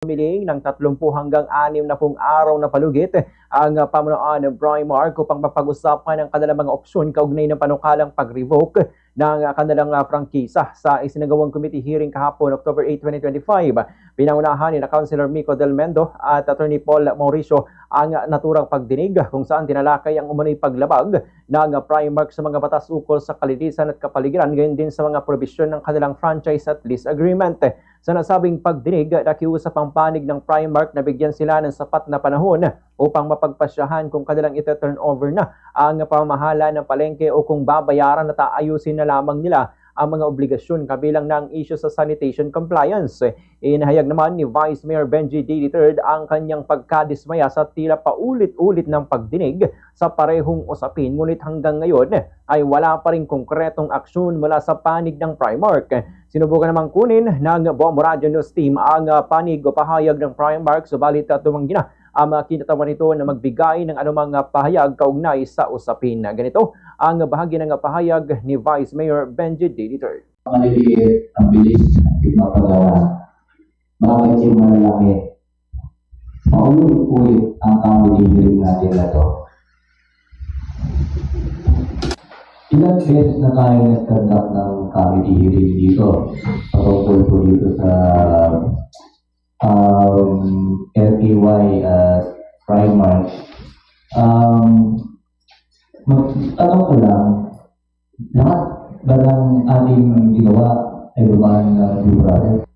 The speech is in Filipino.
Humiling ng 30 hanggang 60 araw na palugit ang pamunuan ng Primark upang mapag-usapan ang kanilang mga opsyon kaugnay ng panukalang pag-revoke ng kanilang prangkisa. Sa isinagawang committee hearing kahapon, October 8, 2025, pinangunahan ni Councilor Mico Del Mendo at Attorney Paul Mauricio ang naturang pagdinig kung saan tinalakay ang umano'y paglabag ng Primark sa mga batas ukol sa kalinisan at kapaligiran, gayon din sa mga probisyon ng kanilang franchise at lease agreement. Sa nasabing pagdinig, nakiusap ang panig ng Primark na bigyan sila ng sapat na panahon upang mapagpasyahan kung kanilang ito-turnover na ang pamamahala ng palengke o kung babayaran at aayusin na lamang nila ang mga obligasyon kabilang ng issue sa sanitation compliance. Inahayag naman ni Vice Mayor Benji D. III ang kanyang pagkadismaya sa tila paulit-ulit ng pagdinig sa parehong usapin, ngunit hanggang ngayon ay wala pa rin konkretong aksyon mula sa panig ng Primark. Sinubukan namang kunin ng Bombo Radio News Team ang panig o pahayag ng Primark, subalit tumanggi na ang kinatawan nito na magbigay ng anumang pahayag kaugnay sa usapin. Ganito ang bahagi ng pahayag ni Vice Mayor Benji D. III. Maliliit, ang bilis at mapagawa. Bakit yung malalaki? Paulit-ulit ang family hearing natin na to. Ilang beses na tayo nag-conduct ng committee hearing dito. Patungkol po dito sa LPY at Primark. Magtanong ko lang, lahat ba ng ating ginawa ay lumaan ng due process?